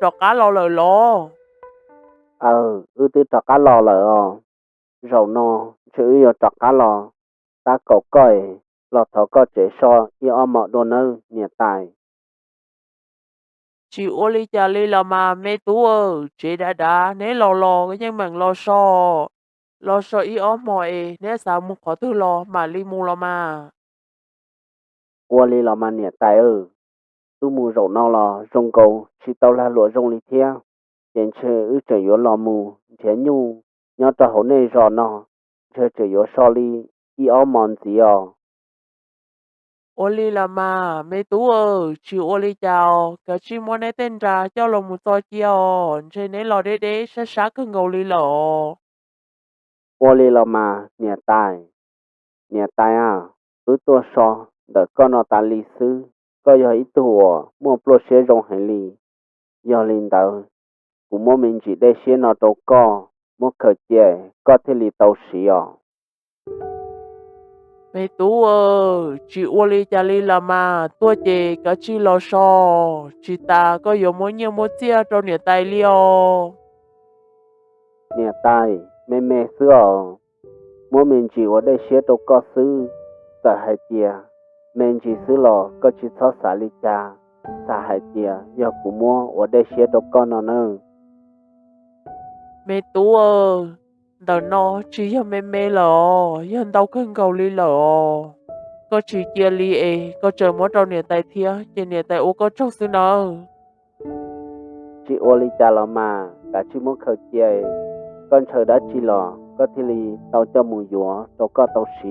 trọ cá lo lời lo. Ư tư trọ cá lò lợ rầu no chữ yêu trọ cá lò ta cầu coi lò thọ có chế so yêu ở mọi đồ nơi nhiệt tài Chị ô li chà li là mà mê tú chị đã nế lo cái nhưng mà lo so ý ó mọi nế sao mu khó thứ lo mà li mu lo mà. ua li lò mà nhiệt tài tu mù rầu no lò rong cầu chỉ tàu là lụa rong li theo tiền chơi ư chơi yếu lò mù chế nhu nhớ cho hậu này rò no chơi chơi yếu so li yêu ở mòn gì Ô li là mà mê tú chị ô li chào cái chị mua nế tên ra cho lòng một to chia chị nế lo đế sát cứ ngầu li lọ. ua li lò mà nhiệt tài ư tua so đỡ con nó ta li sư có giờ ít tuổi mua pro xe rong hành lý giờ linh đạo cũng mua mình chỉ để xe nó đâu có mua khởi chế có thể li tàu xí Mẹ tú chị ô li chà li là mà tua chị cái chị lo so chị ta có yếu mỗi nhiều mỗi chia trong nhà tài liò. nhiệt tài mẹ xưa mua mình chỉ ở đây xe đâu có sư sợ hai tia mình chỉ sư lò có chỉ cho xả li cha xả hai tia giờ cũng mua ở đây xe đâu có nó nữa Mẹ tú đợt nó chỉ cho mẹ lò yên đâu cần cầu li lò có chỉ chia li có chờ mỗi trong nhà tài thia trên nhà tài ô có trong sư nào chỉ ở li cha là mà cả chỉ mua khởi chế con chờ đã chỉ lò có thể li tàu cho mù dúa đâu có tàu xí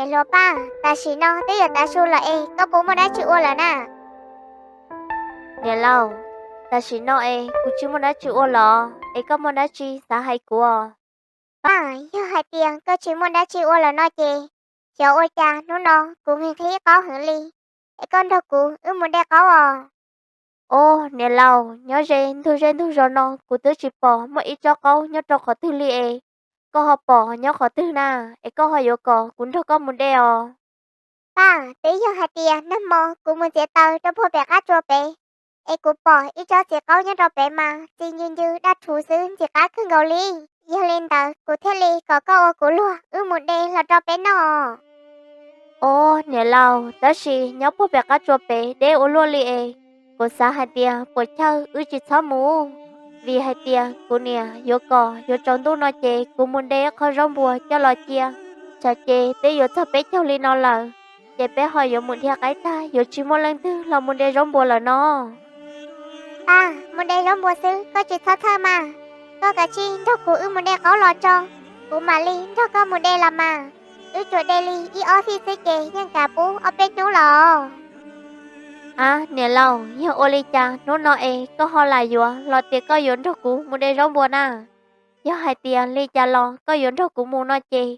Hello ba, ta chỉ nó tới giờ ta xu là có bố mà đã chịu ô là nè. Nè lâu, ta chỉ nói cụ chú muốn đã chịu ô lọ, có muốn đã chi xã hay của. Ba, giờ hai tiền có chỉ muốn đã chịu ô là nó chê. Chờ ôi cha, nó, cụ hình thấy có hưởng ly. Con đâu cụ, muốn đã có Ô, nè lâu, nhớ rên thu rồi nó, cụ tứ chỉ bỏ, mà ít cho câu, nhớ cho khó thư ly có họ bỏ, nhớ khó thư nà, có họ yếu có, cũng đâu có muốn đeo. Ba, tới giờ hai tiền, nó mò, cụ muốn chế tàu cho bố bè cá chua bè. Cụ bỏ, ít cho chế câu nhớ đâu bè mà, chỉ nhìn như đã thủ sư, chế cá cứ ngầu ly. Giờ lên tàu, cụ thế ly, có câu cụ lùa, muốn đê là cho bè nó. Ô, nè lâu, ta chỉ nhớ bố bè cá chua bè, để ô lua ly cô xã hai tia, bộ chơi, chỉ xóa mù. Vì hai tia, cô nè, yếu cỏ, yếu trống tu nói chê, cô muốn đế khó rong bùa cho lo chia. Chả chê, để yếu thập bé theo ly nó lờ. Chê bé hỏi yếu muốn theo cái ta, yếu chỉ một lần thứ là muốn đế rong bùa là nó. Ba, muốn đế rong bùa sư, có chỉ thơ mà. Có cả chi, đâu cụ muốn đế có lo cho. Cụ mà ly, đâu có muốn đế là mà. Chuột đế ly, ở phía dưới kê, nhưng cả bố, ở bên chú lò. Nè lâu, nhưng ô ly cha, nó nói có họ là yếu, lo tiệt có yếu đâu cụ muốn đế rong bùa nà. Yếu hai tia, ly cha lo, có yếu đâu cụ muốn nói chê.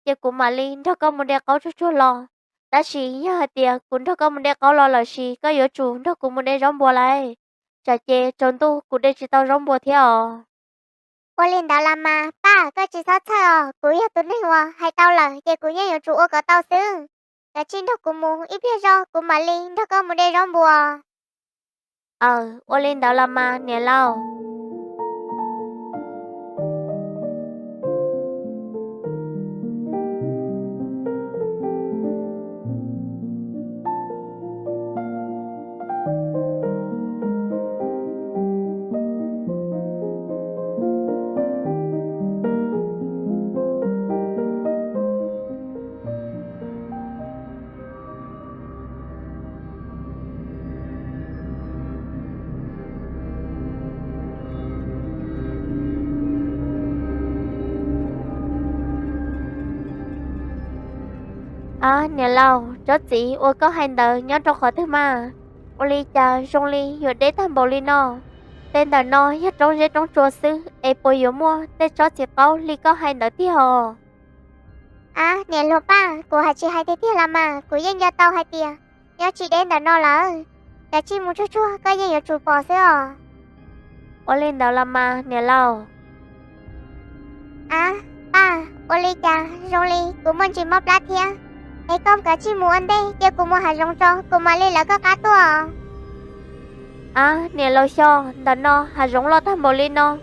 Chê cụ mà ly, đâu có muốn đế có chút lo. Ta chỉ yếu hai tia, cũng đâu có muốn đế có lo là gì, có yếu chủ, đâu cụ muốn đế rong bùa lại. Chả chê, trốn tu, cụ đế chỉ tao rong bùa theo. Cô lên đó làm mà, ba, có chỉ sao thơ, cú yêu tụi này hòa, hay tao là, kể cú yêu chủ ô có tao sư. Cả chín đâu cú mù, ít biết do, cú mà lên, đâu có một đây rong bùa. Ô lên đó làm mà, nè lâu. À nè lâu cho chị ô có hành đỡ nhớ cho khỏi thứ mà ô li cha rong li yo đế tham bồ li no tên đờ no nhất trong dễ trong chùa sư e bồi yo mua tên cho chị câu li có hành đỡ tí hồ À nè lô ba cô hai chị hai thế thế là mà cô yên cho tao hai tia nhớ chị đến đờ no là đã chị muốn chua chua có yên yo chua bò xíu à ô lên đỡ là mà nè lâu à ba ô li cha rong li cô muốn chị móc lá thia ấy con cả chị muốn ăn đây giờ cô muốn hai rong cho cô mà lên là có cá tua à nè lâu cho đỡ no hà rong lo tham bồ li no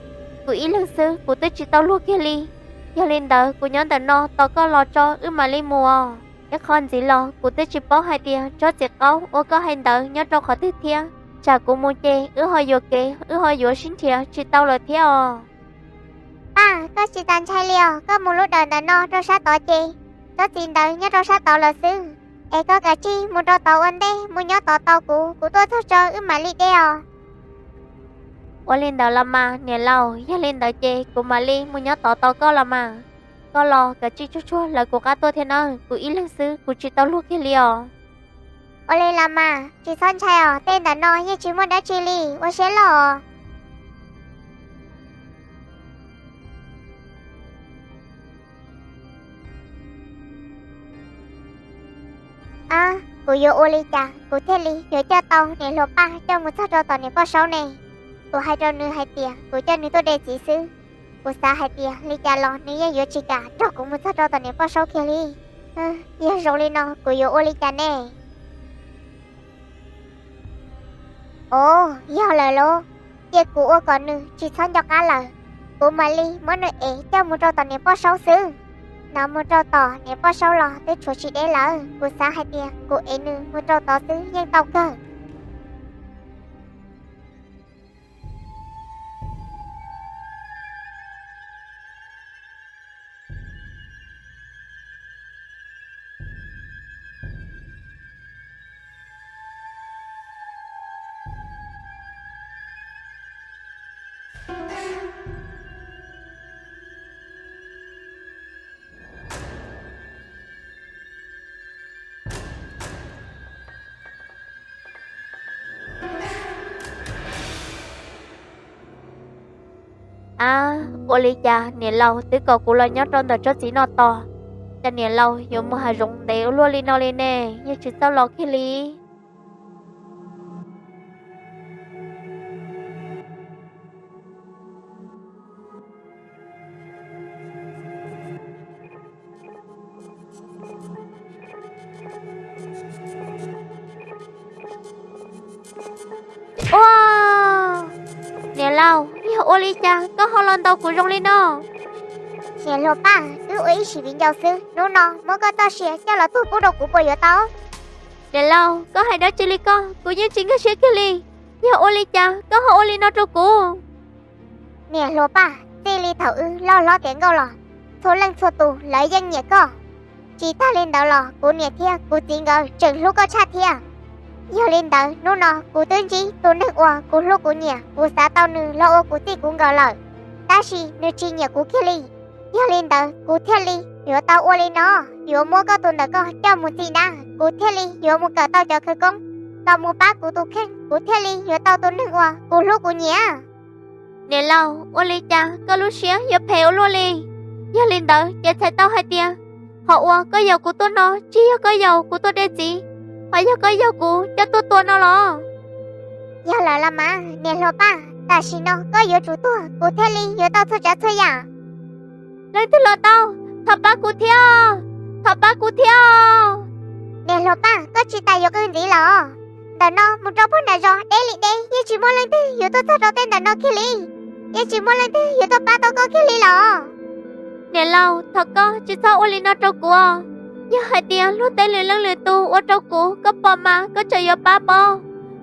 cô ý lương sư cô tới chị tao luôn kia li giờ lên đỡ cô nhớ đỡ no tao có lo cho mà li mùa cái con gì lo cô tới chị bỏ hai tia cho chị câu ô có hành đỡ nhớ cho khỏi thứ thia chả cô mua chê hơi vô kê hơi vô xin thia chị tao là thia ba có chị tàn chai liều có một lúc đờ đờ no cho sát tỏ chị có tiền đờ nhớ cho sát tỏ là sư ấy có cả chi muốn cho tàu ăn đây muốn nhớ tàu tàu của tôi thôi cho mà li đeo ô lên đỡ là mà nè lâu giờ lên đỡ chê cô mà li mua nhớ tỏ tỏ có là mà có lo cả chi chua chua là của cá tôi thế nào của ý lương sư của chị tao luôn kia liều ô lên làm mà chị son chai à tên đờ no như chị muốn đã chi li ô xế lò à cô yêu ô li cha cô thế li nhớ cho tàu nè lô ba cho một sao cho tàu nè có sáu này cô hai cho nữ hai tia cô cho nữ tôi để chỉ sư cô xa hai tia li cha lo nữ yêu yêu chị cả cho cũng một sao cho tàu nè có sáu kia li yêu rồi li nó cô yêu ô li cha nè ồ yêu lời lô tia cô ô còn nữ chỉ son cho cá lời cô mà li mới nói ế cho một cho tàu nè có sáu sư nó một trâu tỏ nếu có sâu lò tới chỗ chị đế lỡ cô xa hai tia cô ấy nữ một trâu tỏ xứ nhưng tao cơ à ô li cha nè lâu tới cầu cô lo nhớ trong đời cho chị nó to cha nè lâu yo mua hà rong để luôn li nó lên nè như chị tao lo kia li wow nè lâu như ô li cha có ho lon tao của rong li nó nè lô ba cứ ấy chỉ vì giáo sư nó mới có tao xìa cho là tôi bố đồ của bồi ở tao nè lâu có hai đó chơi li con của những chính cái xe kia li như ô li cha có ho ô li nó cho cô nè lô ba tê li thảo lo tiếng câu lò số lần số tù lấy danh nhẹ co chỉ ta lên đầu lò của nè thia của tiếng gờ chừng lúc có cha thia giờ lên đầu nó của tương chí tôi nước qua của lúc của nhẹ của xã tao nữ lo ô của tì cũng gờ lờ ta chỉ nữ chi nhẹ của kia li giờ lên đầu của thia li giờ tao ô li nó giờ mua có tuần đầu co cho một gì đã của thia li giờ mua cờ tao cho khơi công tao mua bát của tôi khen của thia li giờ tao tôi nước qua của lúc của nhẹ nè lâu ô li cha có lúc xía giờ phèo luôn li giờ lên đó giờ thấy tao hai tia họ qua có dầu của tôi nó chỉ có dầu của tôi đây gì phải giờ có dầu của cho tôi nó lo giờ là mà nè lô ba ta chỉ nó có giờ chủ tôi của thia li giờ tao thôi trả thôi à lên từ lo tao thập ba của theo nè lô ba có chị ta giờ cái gì lò đàn nó một trâu bốn đàn rồi để li đây giờ chỉ muốn lên từ giờ tôi thôi đầu tên đàn nó kia li giờ chỉ muốn lên từ giờ tôi ba tao có kia li lò nè lâu thật có chỉ sao ô li nó trâu của giờ hai tia lúc tới liền lăng liền tu ô trâu của có bò mà có chơi yo ba bò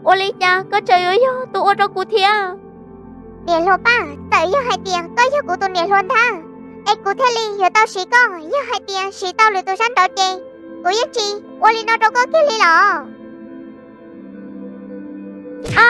ô li cha có chơi yo tu ô trâu của theo nè lô ba tại giờ hai tiền có giờ của tôi nè luôn tha ai của thế li giờ tao chỉ có giờ hai tiền chỉ tao lừa tôi sáng đầu chê của giờ chị ô li nó đâu có kia li lò à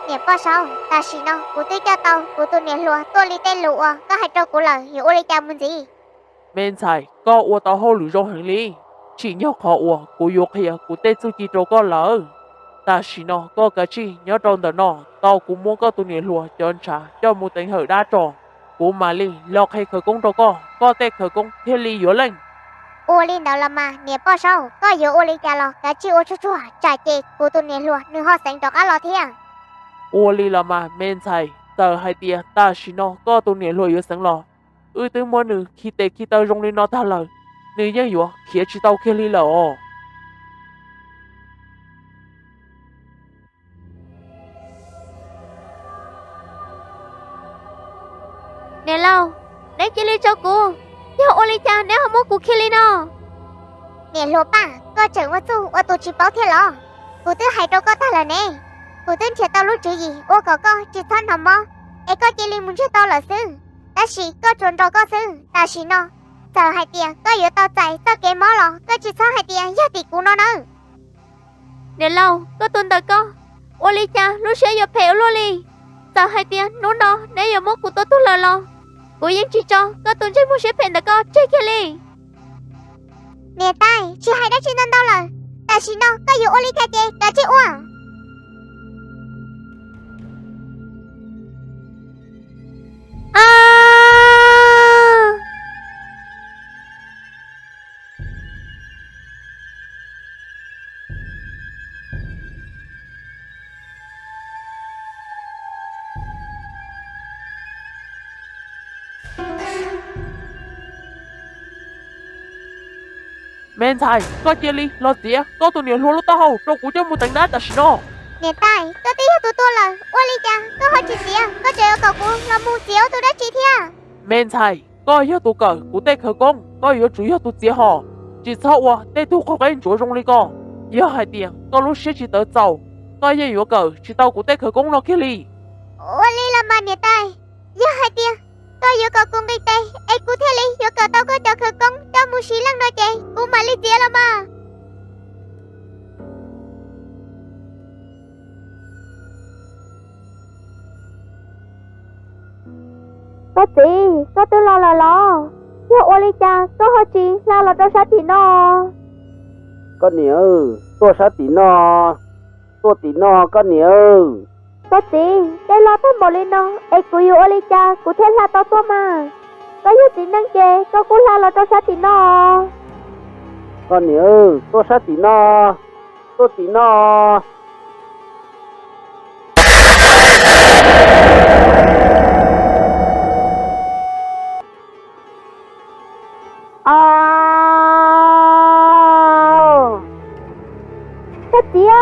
nè bao sau ta chỉ nó cụ tôi cho tao cụ tôi nè lúa tôi li tên lúa có hai trâu cụ lời hiểu ô li cha muốn gì men sai có ua tao hô lũ rong hành lý chỉ nhớ khó ua cụ dục hìa cụ tê su chi trâu có lỡ ta chỉ nó có cái chi nhớ trong đó nó tao cũng muốn có tụi nè lúa cho anh trả cho một tình hở đa trò cụ mà li lọt hay khởi công trâu có tê khởi công thiên li yếu lên ô li nào là mà nè bao sau có hiểu ô li cha lo cái chi ô chua chua trả chê cụ tôi nè lúa nửa họ sành trò cá lo thế ua li là mà men sai tờ hai tia ta chỉ nó có tụi nè lúa yếu sáng lò từ mua nữ khi tao rong lên nó ta lời nữ nhân yếu khi chỉ tao khi li lỡ nè lâu đấy chỉ li cho cô nhớ ô li cha nếu không muốn cô khi li nó nè lúa ba có chừng ô tu ô tu chỉ bảo thế lo cụ tôi hai trâu có ta là nè cụ tôi chỉ tao lúc chữ gì ô có chỉ thân hầm mò ấy có chỉ li muốn cho tao là sư ta chỉ có chuẩn trâu có sư ta chỉ nó giờ hai tia có yếu tao chạy tao kém mó lo có chỉ sao hai tia giá tỷ cú nó nữa nè lâu có tuần tới có ô li cha lúc sẽ giờ phèo luôn li giờ hai tia nón đó nếu giờ muốn cô tôi tu lờ lo cô yên chỉ cho có tuần chơi mua sẽ phèn tới có chơi kia li nè tai chỉ hai đã chỉ nên tao là ta chỉ nó có yếu ô li khai chê ta chỉ uổng à men sai có chia li lo tía có tụi nè lúa lúc tao hầu trâu cũng cho một tầng đá ta chỉ nó nè tai có tí tụi tôi là ô li cha có hỏi chị tía có chơi ở cầu cú là mua chiếu tôi đã chỉ thia men sai có yếu tụ cờ cụ tê khởi công có yếu chủ yếu tụ chia họ chỉ sau ua tê tụ khó cái chỗ rong li co yếu hai tiền có lúc sẽ chỉ tới giàu có yếu cờ chỉ tao cụ tê khởi công nó kia li ô li là mà nè tai giá hai tia có yếu cầu cung đi tê ấy cú thế li yếu cầu tao có cho khởi công cho mua xí lăng nói chê cú mà li tía là mà có tôi lo giờ ô li cha có hỏi chị lo cho sao chị nó có nhiều tôi sẽ tí nó có nhiều có chị đây lo thêm một li nó ấy cô yêu ô li cha cô thêm là tao mà có yêu chị năng chê có cô lo cho sao chị nó có nhiều tôi sẽ tí nó Cắt tía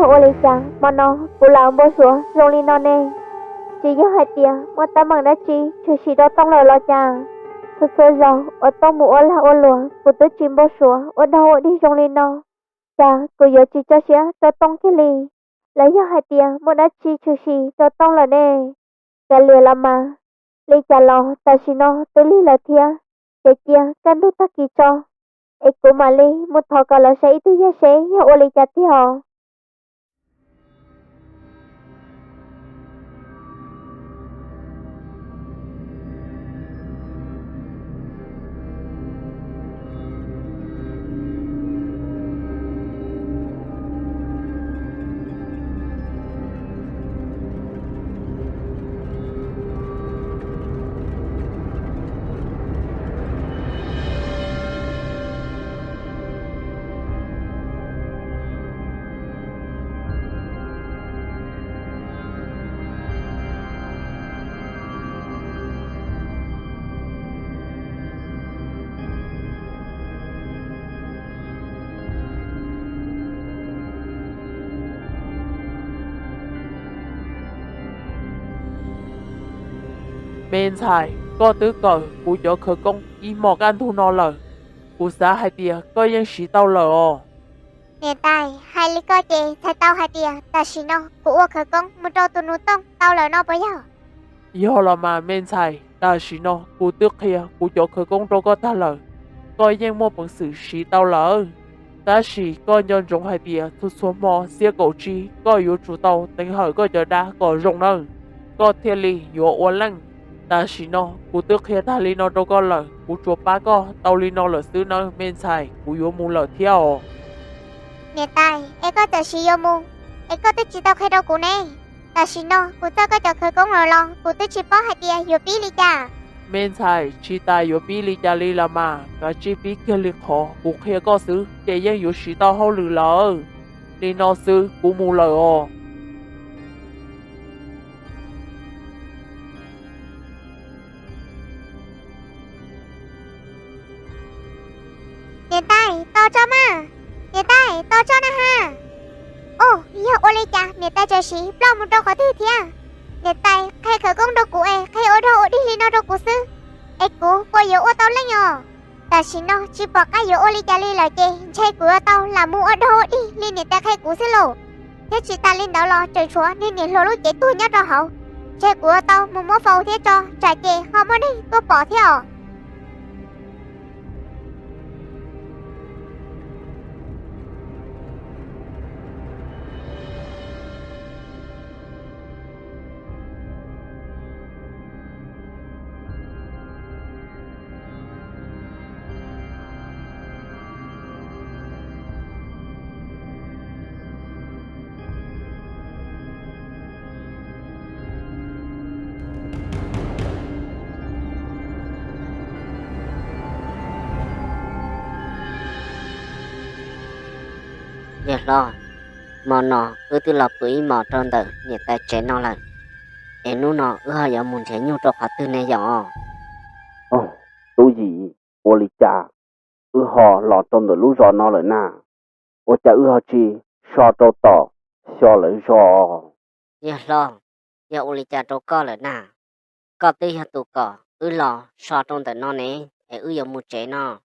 ô li chàng mà nó cô làm bố xuống rong li nó nè chỉ yêu hai tia mà ta mừng đã chi chú chỉ đó tông lời lo chàng thật sự rồi ở tông mũ là ô lúa cô tôi chìm bố xuống ở đâu đi rong li nó chàng cô yêu chỉ cho xía cho tông cái li lấy yêu hai tia mà đã chi chú chỉ cho tông lời nè cái lìa làm mà li chả lo ta chỉ nó tôi li là thia cái kia căn tu ta kỳ cho ấy cô mà li một thọ cả là sẽ tu ya sẽ yêu ô li chả thia men sai có tứ cờ cụ cho khởi công y mọc ăn thu nó lời cụ xã hai tia có yên sĩ tao lờ nè tai hai li coi chê thay tao hai tia ta chỉ nó cụ ô khởi công một trâu tụi nụ tông tao lời nó bây giờ yếu là mà men sai ta sĩ nó cụ tước kia cụ cho khởi công trâu có ta lời coi yang mua bằng sự xí tao lỡ ta chỉ coi nhân rộng hai tia thu số mò xía cổ chi coi yếu chủ tàu tính hỏi coi chờ đá có rộng nâng có thiên lý yếu ổn lăng ta chỉ nó cú tước kia ta lý nó đâu có lỡ cú chùa ba có tao lý nó lỡ xứ nó men xài cú yếu mù lỡ theo nè tài em có chờ xí yêu mu em có tức chỉ tao khai đâu cú nè ta chỉ nó cú tao có chờ khởi công rồi lo cú tức chỉ bỏ hai tia yếu bí lý cha men xài chỉ ta yếu bí lý cha lý là mà cả chi bí kia lý khó cú kia có xứ để yang yếu xí tao hậu lử lỡ lý nó xứ cú mù lỡ nè tài tao cho mà nè tài tao cho nè ha ô yêu ô lý cha nè tài chờ xí lo một đâu có thứ thia nè tài khai khởi công đâu cú khai ở đâu đi lý nó đâu cú xứ cú có yếu ô tao lên nhờ ta chỉ nó chỉ bỏ cái yếu ô lý cha lý là chê chơi cú ở tao là mua ở đâu đi lý nè tài khai cú xứ lộ thế chỉ ta lên đó lo trời chúa nên nè lô lô chế tôi nhớ cho hậu chơi cú ở tao mua phâu thế cho trả chê họ mới đi tôi bỏ theo Dạ lo mà nó từ lọc bưởi mà tròn tờ nhiệt ta chế nó lần em nu nó hơi ở muốn chế nhu trọc hạt từ này dọ tôi gì ô lý cha họ lọt trong lũ gió nó lại nà ô cha họ chi so trâu tỏ so lại gió dạ lo dạ ô lý cha trâu co lại nà có tí hạt tụ cỏ lo so trong tờ nó nè em ở muốn chế nó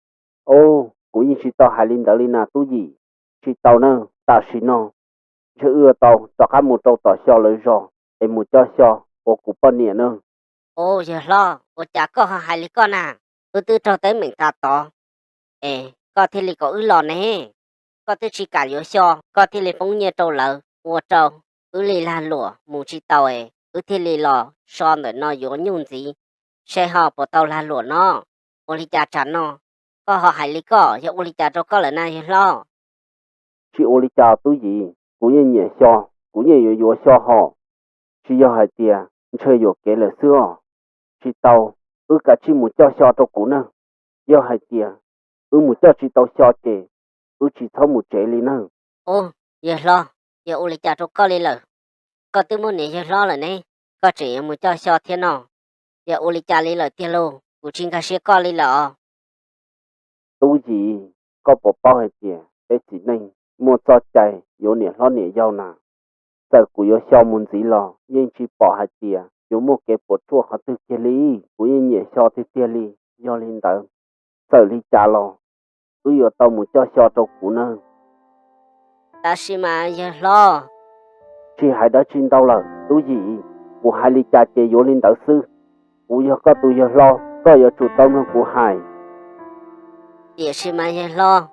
ô cũng như chỉ tao hai linh đạo linh nà tôi gì chỉ tao nè ta chỉ nó chứ tao cho các một trâu tỏ so lại gió em một cho so ô cũng bao nhiêu nữa ô dạ lo ô cha có hai lý con à từ trâu tới mình ta tỏ có thể lý có lo nè có thể chỉ cả yếu so có thể lý phong nhiêu trâu lợ ô trâu lý là lụa mù chỉ tàu thể lý lo so nữa nó yếu nhung gì sẽ họ bỏ tàu là lụa nó ô lý cha chắn nó có họ hai lý có dạ ô lý cha trâu có là na dạ lo chỉ ô lý cha tôi gì cũng như nhẹ so cũng như yếu so họ chỉ do hai tia chơi yếu kế là xưa chỉ tao cả chỉ một cho so cho cũ nè do hai tia một cho chỉ tao so chè chỉ thâu một chè lên nè ô dạ lo dạ ô lý cha trâu có lên lợ có tư muốn nè dạ lo là nè có chỉ một cho so thiên nó dạ ô lý cha lên lợ thiên lô của chính cái xe có lên lợ tôi gì có bỏ bao hai tia bé chỉ nên mua cho chạy yếu nè lo nè giàu nè giờ của yếu so muốn gì lo nhưng chỉ bỏ hai tia yếu một cái bộ chua họ tự kia li của yếu nhẹ so thì tia li do lên tới giờ li cha lo tôi yếu tao một cho so cho cũ nè ta xí mà dạ lo chỉ hai đó trên tao là tôi gì của hai li cha chế yếu lên tới sư của yếu có tôi yếu lo có yếu chủ tao nó của hai dạ xí mà dạ lo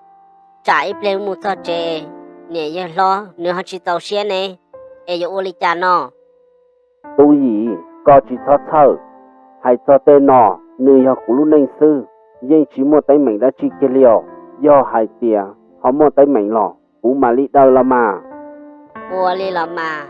chạy lên một tờ chế nè dạ lo nếu họ chỉ tàu xe nè dạ ô lý cha nó tôi gì có chỉ cho thở hay cho tên nó nơi họ cũng luôn nên sư nhưng chỉ một tay mình đã chỉ kia liều do hai tia họ một tay mình lọ cũng mà lý đâu là mà ô lý là mà